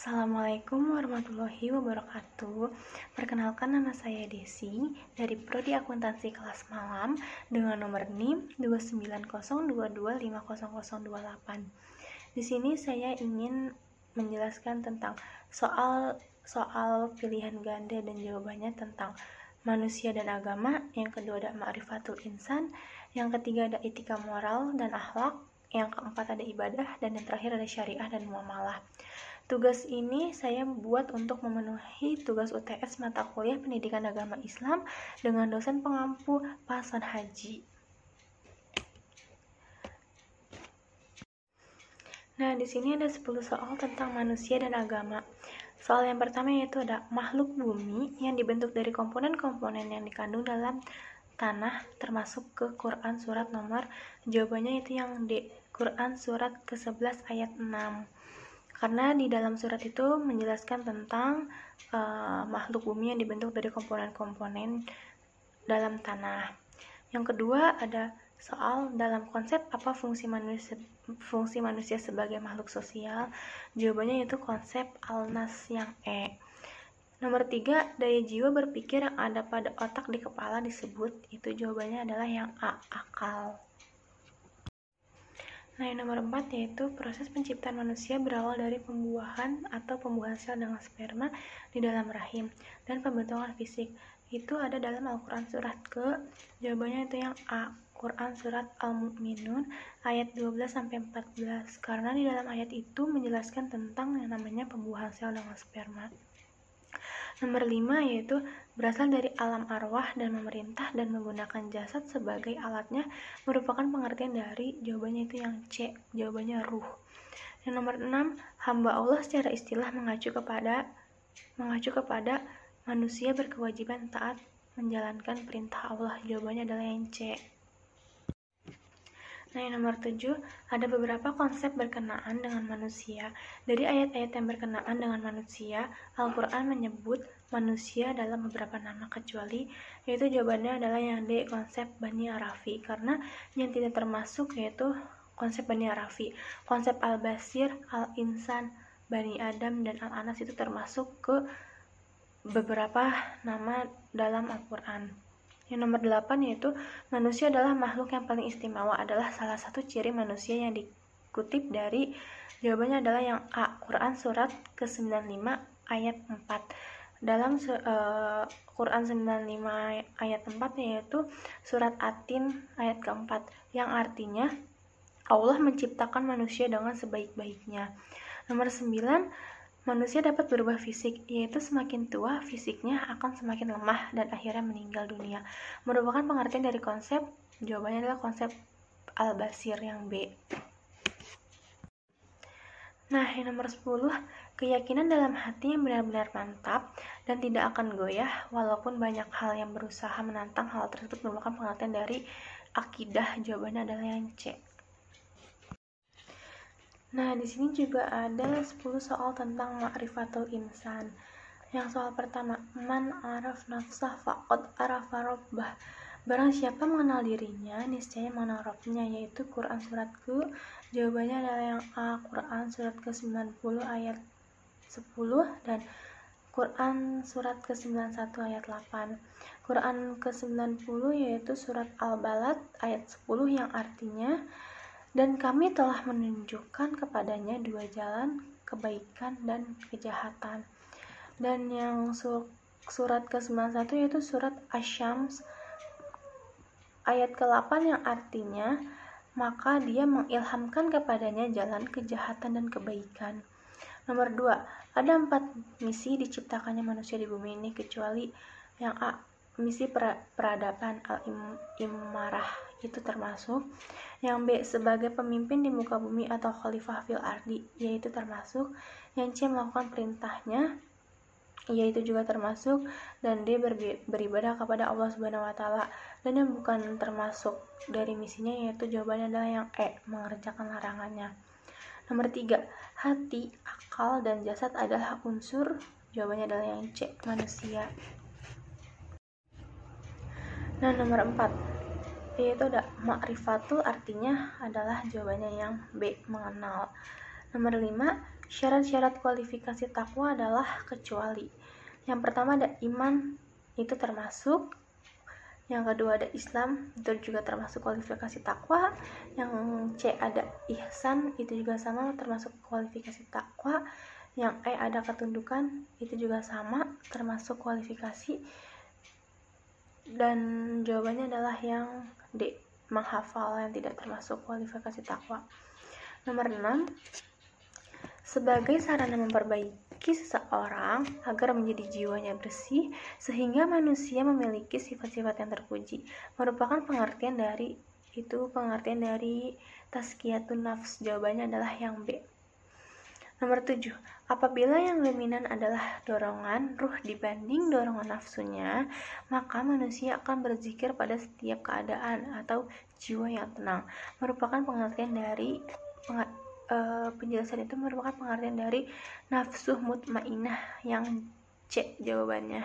Assalamualaikum warahmatullahi wabarakatuh. Perkenalkan, nama saya Desi dari Prodi Akuntansi kelas malam dengan nomor NIM 29022500028. Di sini saya ingin menjelaskan tentang soal pilihan ganda dan jawabannya tentang manusia dan agama. Yang kedua ada ma'rifatul insan, yang ketiga ada etika moral dan akhlak, yang keempat ada ibadah, dan yang terakhir ada syariah dan muamalah. Tugas ini saya buat untuk memenuhi tugas UTS mata kuliah Pendidikan Agama Islam dengan dosen pengampu Pak Hasan Haji. Nah, di sini ada 10 soal tentang manusia dan agama. Soal yang pertama yaitu ada makhluk bumi yang dibentuk dari komponen-komponen yang dikandung dalam tanah termasuk ke Quran surat nomor, jawabannya itu yang D, Quran surat ke-11 ayat 6. Karena di dalam surat itu menjelaskan tentang makhluk bumi yang dibentuk dari komponen-komponen dalam tanah. Yang kedua ada soal dalam konsep apa fungsi manusia sebagai makhluk sosial. Jawabannya itu konsep Al-Nas yang E. Nomor 3, daya jiwa berpikir yang ada pada otak di kepala disebut, itu jawabannya adalah yang A, akal. Nah, yang nomor 4 yaitu proses penciptaan manusia berawal dari pembuahan atau pembuahan sel dengan sperma di dalam rahim dan pembentukan fisik. Itu ada dalam Al-Quran surat ke, jawabannya itu yang A, Quran surat Al-Mu'minun ayat 12-14, karena di dalam ayat itu menjelaskan tentang yang namanya pembuahan sel dengan sperma. Nomor 5 yaitu berasal dari alam arwah dan memerintah dan menggunakan jasad sebagai alatnya merupakan pengertian dari, jawabannya itu yang C, jawabannya ruh. Yang nomor 6, hamba Allah secara istilah mengacu kepada manusia berkewajiban taat menjalankan perintah Allah, jawabannya adalah yang C. Nah, yang nomor 7, ada beberapa konsep berkenaan dengan manusia. Dari ayat-ayat yang berkenaan dengan manusia, Al-Quran menyebut manusia dalam beberapa nama kecuali, yaitu jawabannya adalah yang D, konsep Bani Arafi. Karena yang tidak termasuk yaitu konsep Bani Arafi. Konsep Al-Basir, Al-Insan, Bani Adam, dan Al-Anas itu termasuk ke beberapa nama dalam Al-Quran. Yang nomor 8 yaitu manusia adalah makhluk yang paling istimewa, adalah salah satu ciri manusia yang dikutip dari, jawabannya adalah yang A, Quran surat ke-95 ayat 4. Dalam Quran 95 ayat 4 yaitu surat At-Tin ayat keempat, yang artinya Allah menciptakan manusia dengan sebaik-baiknya. Nomor 9, manusia dapat berubah fisik, yaitu semakin tua fisiknya akan semakin lemah dan akhirnya meninggal dunia. Merupakan pengertian dari konsep, jawabannya adalah konsep Al-Basir yang B. Nah, yang nomor 10, keyakinan dalam hati yang benar-benar mantap dan tidak akan goyah walaupun banyak hal yang berusaha menantang hal tersebut merupakan pengertian dari akidah, jawabannya adalah yang C. Nah, di sini juga ada 10 soal tentang ma'rifatul insan. Yang soal pertama, man araf nafsah faqad arafa rabbah. Barang siapa mengenal dirinya, niscaya mengenal Rabbnya, yaitu Quran surat ke, jawabannya adalah yang A, Quran surat ke-90 ayat 10 dan Quran surat ke-91 ayat 8. Quran ke-90 yaitu surat Al-Balad ayat 10 yang artinya, dan kami telah menunjukkan kepadanya dua jalan, kebaikan dan kejahatan. Dan yang surat ke-91 yaitu surat Asy-Syams ayat ke-8 yang artinya, maka dia mengilhamkan kepadanya jalan kejahatan dan kebaikan. Nomor 2, ada 4 misi diciptakannya manusia di bumi ini kecuali yang A, misi peradaban al-imarah itu termasuk. Yang B, sebagai pemimpin di muka bumi atau khalifah fil ardi, yaitu termasuk. Yang C, melakukan perintahnya, yaitu juga termasuk. Dan D, beribadah kepada Allah Subhanahu wa taala. Dan yang bukan termasuk dari misinya yaitu jawabannya adalah yang E, mengerjakan larangannya. Nomor 3, hati, akal, dan jasad adalah unsur, jawabannya adalah yang C, manusia. Nah, nomor 4 yaitu ada ma'rifatul, artinya adalah jawabannya yang B, mengenal. Nomor 5, Syarat-syarat kualifikasi takwa adalah kecuali. Yang pertama ada iman, itu termasuk. Yang kedua ada Islam, itu juga termasuk kualifikasi takwa. Yang C ada ihsan, itu juga sama termasuk kualifikasi takwa. Yang E ada ketundukan, itu juga sama termasuk kualifikasi. Dan jawabannya adalah yang D, menghafal, yang tidak termasuk kualifikasi takwa. Nomor 6, sebagai sarana memperbaiki seseorang agar menjadi jiwanya bersih sehingga manusia memiliki sifat-sifat yang terpuji, merupakan pengertian dari tazkiyatun nafs. Jawabannya adalah yang B. Nomor 7, apabila yang dominan adalah dorongan ruh dibanding dorongan nafsunya, maka manusia akan berzikir pada setiap keadaan atau jiwa yang tenang. Merupakan pengertian dari penjelasan itu merupakan pengertian dari nafsu mutmainnah, yang C jawabannya.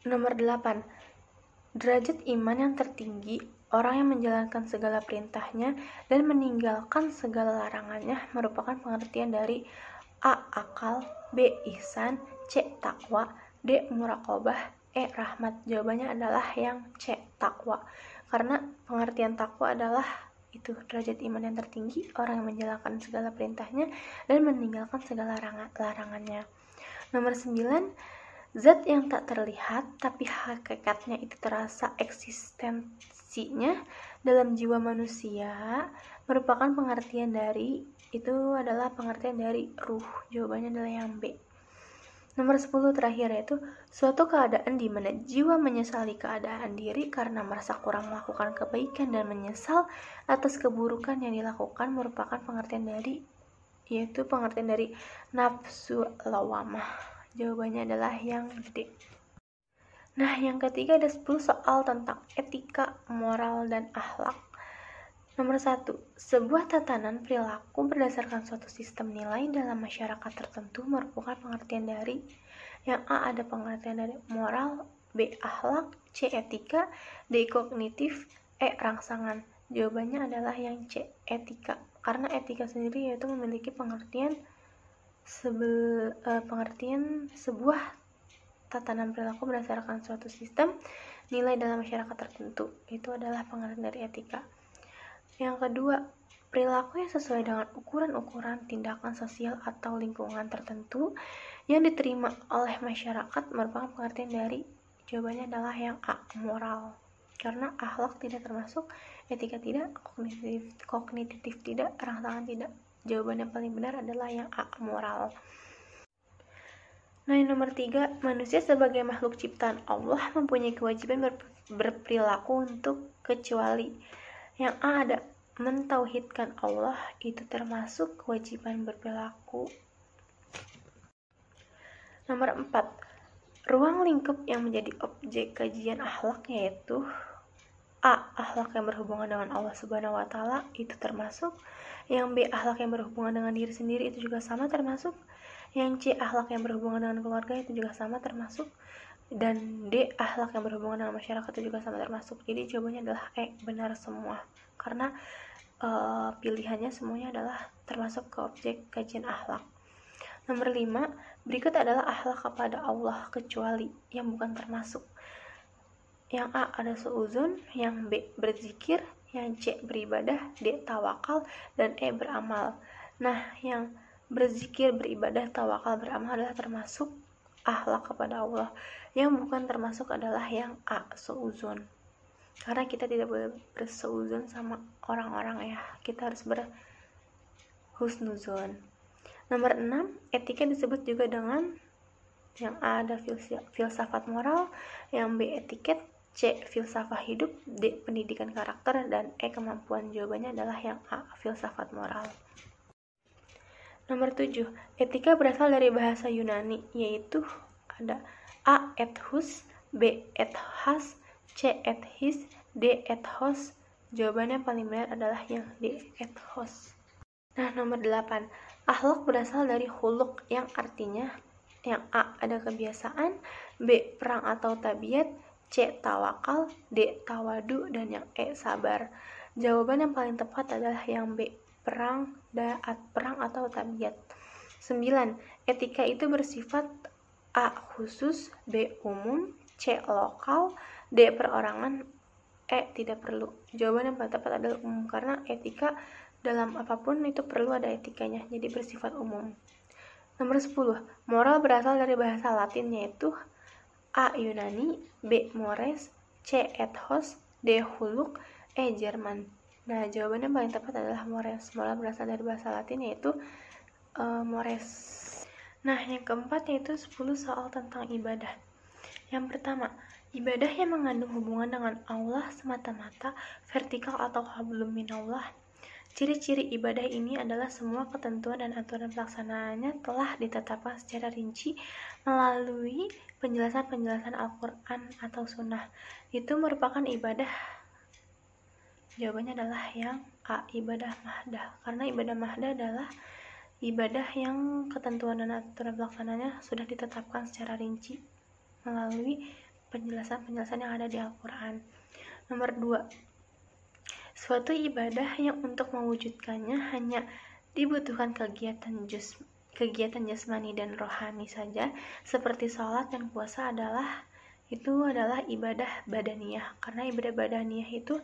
Nomor 8, derajat iman yang tertinggi orang yang menjalankan segala perintahnya dan meninggalkan segala larangannya, merupakan pengertian dari A, akal, B, ihsan, C, takwa, D, muraqabah, E, rahmat. Jawabannya adalah yang C, takwa. Karena pengertian takwa adalah itu derajat iman yang tertinggi, orang yang menjalankan segala perintahnya dan meninggalkan segala larangannya. Nomor 9, zat yang tak terlihat tapi hakikatnya itu terasa eksistensinya dalam jiwa manusia, merupakan pengertian dari ruh. Jawabannya adalah yang B. Nomor 10 terakhir, yaitu suatu keadaan di mana jiwa menyesali keadaan diri karena merasa kurang melakukan kebaikan dan menyesal atas keburukan yang dilakukan, merupakan pengertian dari nafsu lawamah. Jawabannya adalah yang D. Nah, yang ketiga ada 10 soal tentang etika, moral, dan akhlak. Nomor 1, sebuah tatanan perilaku berdasarkan suatu sistem nilai dalam masyarakat tertentu, merupakan pengertian dari yang A ada pengertian dari moral, B akhlak, C etika, D kognitif, E rangsangan. Jawabannya adalah yang C etika. Karena etika sendiri yaitu memiliki pengertian sebuah tatanan perilaku berdasarkan suatu sistem nilai dalam masyarakat tertentu. Itu adalah pengertian dari etika. Yang kedua, perilaku yang sesuai dengan ukuran-ukuran tindakan sosial atau lingkungan tertentu yang diterima oleh masyarakat, merupakan pengertian dari jawabannya adalah yang A, moral. Karena akhlak tidak termasuk, etika tidak, kognitif tidak, rangsangan tidak. Jawaban yang paling benar adalah yang A, moral. Nah, yang nomor 3, manusia sebagai makhluk ciptaan Allah mempunyai kewajiban berperilaku untuk kecuali. Yang A ada mentauhidkan Allah, itu termasuk kewajiban berperilaku. Nomor 4, ruang lingkup yang menjadi objek kajian akhlak yaitu A, akhlak yang berhubungan dengan Allah Subhanahu wa Ta'ala, itu termasuk. Yang B, akhlak yang berhubungan dengan diri sendiri, itu juga sama termasuk. Yang C, akhlak yang berhubungan dengan keluarga, itu juga sama termasuk. Dan D, akhlak yang berhubungan dengan masyarakat, itu juga sama termasuk. Jadi jawabannya adalah E, benar semua. Karena pilihannya semuanya adalah termasuk ke objek kajian akhlak. Nomor 5, berikut adalah akhlak kepada Allah kecuali, yang bukan termasuk. Yang A ada suuzon, yang B berzikir, yang C beribadah, D tawakal, dan E beramal. Nah, yang berzikir, beribadah, tawakal, beramal adalah termasuk akhlak kepada Allah. Yang bukan termasuk adalah yang A, suuzon. Karena kita tidak boleh bersuuzon sama orang-orang ya. Kita harus berhusnuzon. Nomor 6, etika disebut juga dengan yang A ada filsafat moral, yang B etiket, C filsafat hidup, D pendidikan karakter, dan E kemampuan. Jawabannya adalah yang A, filsafat moral. Nomor 7, etika berasal dari bahasa Yunani, yaitu ada A ethos, B ethos, C ethis, D ethos. Jawabannya paling benar adalah yang D ethos. Nah, nomor 8, akhlak berasal dari khuluq, yang artinya yang A ada kebiasaan, B perang atau tabiat, C tawakal, D tawadu, dan yang E sabar. Jawaban yang paling tepat adalah yang B, perang atau tabiat. 9. Etika itu bersifat A. khusus, B. umum, C. lokal, D. perorangan, E. tidak perlu. Jawaban yang paling tepat adalah umum, karena etika dalam apapun itu perlu ada etikanya, jadi bersifat umum. Nomor 10. Moral berasal dari bahasa Latin, yaitu A. Yunani, B. Mores, C. ethos, D. huluk, E. Jerman. Nah, jawabannya paling tepat adalah mores. Moral berasal dari bahasa Latin, yaitu mores. Nah, yang keempat yaitu 10 soal tentang ibadah. Yang pertama, ibadah yang mengandung hubungan dengan Allah semata-mata, vertikal atau hablum minallah. Ciri-ciri ibadah ini adalah semua ketentuan dan aturan pelaksanaannya telah ditetapkan secara rinci melalui penjelasan-penjelasan Al-Quran atau Sunnah. Itu merupakan ibadah. Jawabannya adalah yang A, ibadah mahdah. Karena ibadah mahdah adalah ibadah yang ketentuan dan aturan pelaksananya sudah ditetapkan secara rinci melalui penjelasan-penjelasan yang ada di Al-Quran. Nomor 2. Suatu ibadah yang untuk mewujudkannya hanya dibutuhkan kegiatan jasmani dan rohani saja, seperti sholat dan puasa adalah ibadah badaniyah. Karena ibadah badaniyah itu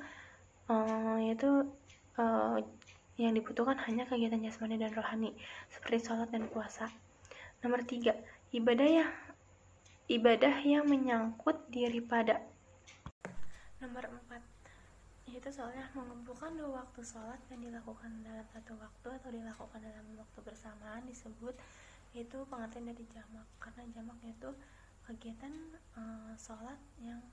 yang dibutuhkan hanya kegiatan jasmani dan rohani, seperti sholat dan puasa. Nomor 3. Ibadah yang menyangkut diri pada. Nomor 4. Yaitu soalnya mengumpulkan 2 waktu sholat yang dilakukan dalam 1 waktu atau dilakukan dalam waktu bersamaan disebut, yaitu pengertian dari jamak. Karena jamak itu kegiatan sholat yang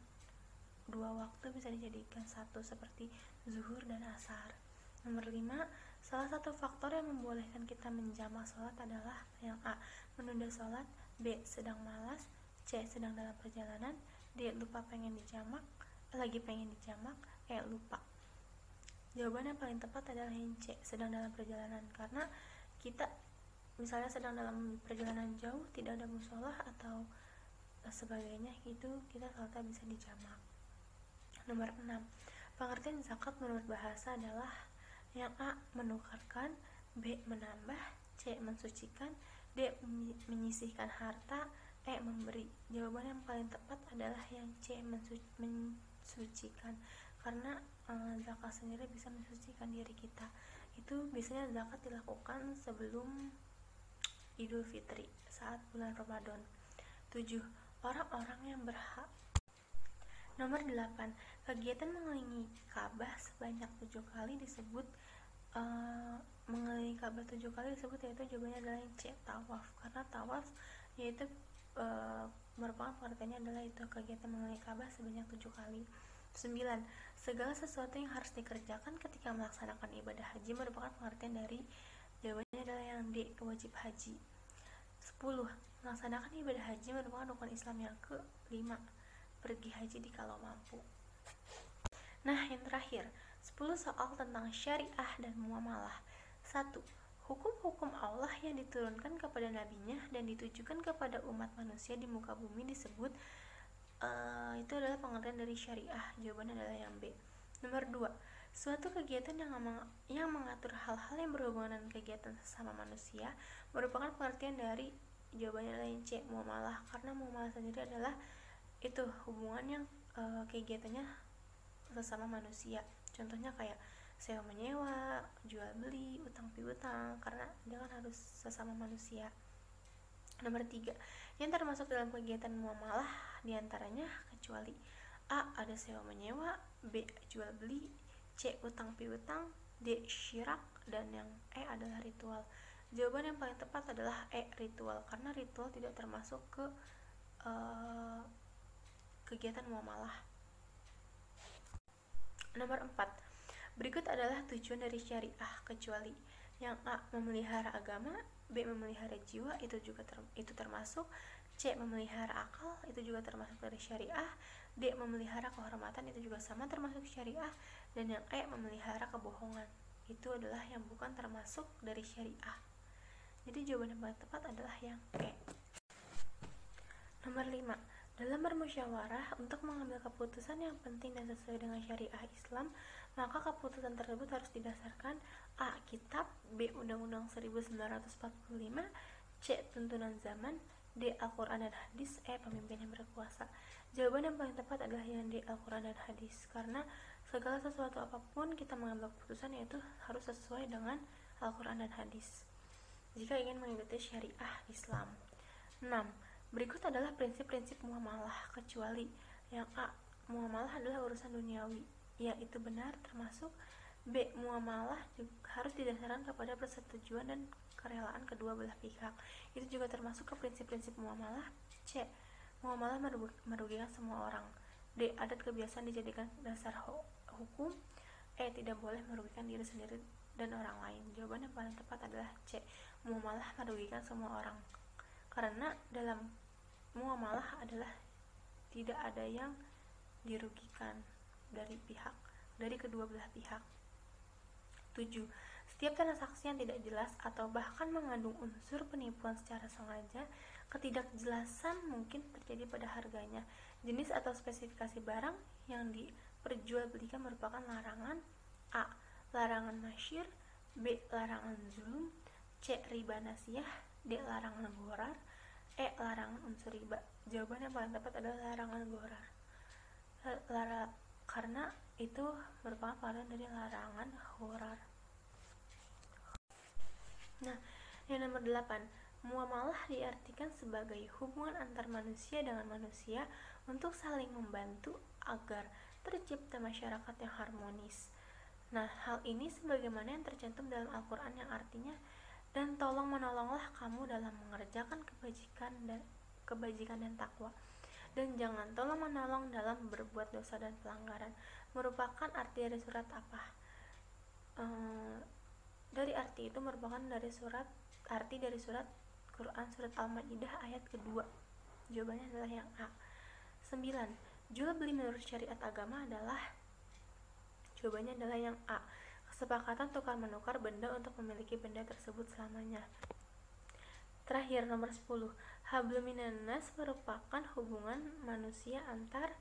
2 waktu bisa dijadikan satu, seperti zuhur dan asar. Nomor 5. Salah satu faktor yang membolehkan kita menjamak sholat adalah yang A. menunda sholat, B. sedang malas, C. sedang dalam perjalanan, D. lagi pengen dijamak, E. lupa. Jawaban yang paling tepat adalah yang C. sedang dalam perjalanan. Karena kita misalnya sedang dalam perjalanan jauh, tidak ada musolah atau sebagainya, itu kita sholatnya bisa dijamak. Nomor 6. Pengertian zakat menurut bahasa adalah yang A. menukarkan, B. menambah, C. mensucikan, D. menyisihkan harta, E. memberi. Jawaban yang paling tepat adalah yang C. mensucikan. Karena zakat sendiri bisa mensucikan diri kita. Itu biasanya zakat dilakukan sebelum Idul Fitri, saat bulan Ramadan. 7. Orang-orang yang berhak. Nomor 8. Kegiatan mengelilingi Ka'bah sebanyak 7 kali disebut mengelilingi Ka'bah 7 kali disebut, yaitu jawabannya adalah yang C. tawaf. Karena tawaf yaitu merupakan pengertiannya adalah itu kegiatan mengelilingi Ka'bah sebanyak 7 kali. 9. Segala sesuatu yang harus dikerjakan ketika melaksanakan ibadah haji merupakan pengertian dari, jawabannya adalah yang D. wajib haji. 10. Melaksanakan ibadah haji merupakan rukun Islam yang ke-5, pergi haji kalau mampu. Nah, yang terakhir, 10 soal tentang syariah dan muamalah. 1. Hukum-hukum Allah yang diturunkan kepada nabinya dan ditujukan kepada umat manusia di muka bumi disebut, itu adalah pengertian dari syariah. Jawabannya adalah yang B. Nomor 2. Suatu kegiatan yang mengatur hal-hal yang berhubungan dengan kegiatan sesama manusia merupakan pengertian dari, jawabannya adalah yang C. muamalah. Karena muamalah sendiri adalah itu hubungan yang kegiatannya sesama manusia. Contohnya kayak sewa menyewa, jual beli, utang piutang, karena dia kan harus sesama manusia. Nomor 3. Yang termasuk dalam kegiatan muamalah diantaranya kecuali A. ada sewa menyewa, B. jual beli, C. utang piutang, D. syirak, dan yang E adalah ritual. Jawaban yang paling tepat adalah E. ritual. Karena ritual tidak termasuk ke kegiatan muamalah. Nomor 4. Berikut adalah tujuan dari syariah kecuali yang A. memelihara agama, B. memelihara jiwa, itu termasuk, C. memelihara akal, itu juga termasuk dari syariah, D. memelihara kehormatan, itu juga sama termasuk syariah, dan yang E. memelihara kebohongan, itu adalah yang bukan termasuk dari syariah. Jadi jawaban yang paling tepat adalah yang E. Nomor 5. Dalam bermusyawarah untuk mengambil keputusan yang penting dan sesuai dengan syariah Islam, maka keputusan tersebut harus didasarkan A. Kitab, B. Undang-Undang 1945, C. Tuntunan zaman, D. Al-Quran dan Hadis, E. Pemimpin yang berkuasa. Jawaban yang paling tepat adalah yang D. Al-Quran dan Hadis, karena segala sesuatu apapun kita mengambil keputusan yaitu harus sesuai dengan Al-Quran dan Hadis jika ingin mengikuti syariah Islam. 6. Berikut adalah prinsip-prinsip muamalah, kecuali yang A. Muamalah adalah urusan duniawi, yaitu benar, termasuk B. Muamalah harus didasarkan kepada persetujuan dan kerelaan kedua belah pihak, itu juga termasuk ke prinsip-prinsip muamalah. C. Muamalah merugikan semua orang. D. Adat kebiasaan dijadikan dasar hukum. E. Tidak boleh merugikan diri sendiri dan orang lain. Jawaban yang paling tepat adalah C. Muamalah merugikan semua orang, karena dalam muamalah adalah tidak ada yang dirugikan dari kedua belah pihak. 7. Setiap transaksi yang tidak jelas atau bahkan mengandung unsur penipuan secara sengaja, ketidakjelasan mungkin terjadi pada harganya, jenis atau spesifikasi barang yang diperjualbelikan merupakan larangan. A. Larangan masyir, B. Larangan zulum, C. Riba nasiyah, D. Larangan ghorar, E. Larangan unsur riba. Jawaban yang paling tepat adalah larangan ghorar, karena itu merupakan varian dari larangan ghorar. Nah, yang nomor 8, muamalah diartikan sebagai hubungan antar manusia dengan manusia untuk saling membantu agar tercipta masyarakat yang harmonis. Nah, hal ini sebagaimana yang tercantum dalam Al-Quran yang artinya, dan tolong menolonglah kamu dalam mengerjakan kebajikan dan takwa, dan jangan tolong menolong dalam berbuat dosa dan pelanggaran. Merupakan arti dari surat apa? Dari arti itu merupakan arti dari surat Quran surat Al-Maidah ayat kedua. Jawabannya adalah yang A. 9. Jual beli menurut syariat agama adalah, jawabannya adalah yang A. Kesepakatan tukar menukar benda untuk memiliki benda tersebut selamanya. Terakhir, nomor 10. Hablum minannas merupakan hubungan manusia antar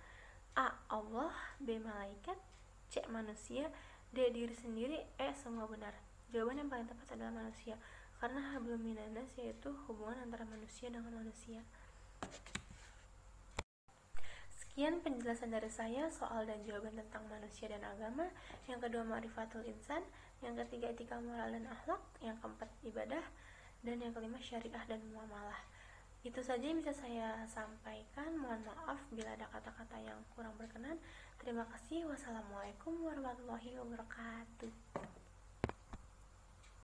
A. Allah, B. Malaikat, C. Manusia, D. Diri sendiri, E. Semua benar. Jawaban yang paling tepat adalah manusia, karena hablum minannas yaitu hubungan antara manusia dengan manusia. Sekian penjelasan dari saya soal dan jawaban tentang manusia dan agama. Yang kedua, ma'rifatul insan. Yang ketiga, etika moral dan akhlak. Yang keempat, ibadah. Dan yang kelima, syariah dan muamalah. Itu saja yang bisa saya sampaikan. Mohon maaf bila ada kata-kata yang kurang berkenan. Terima kasih. Wassalamualaikum warahmatullahi wabarakatuh.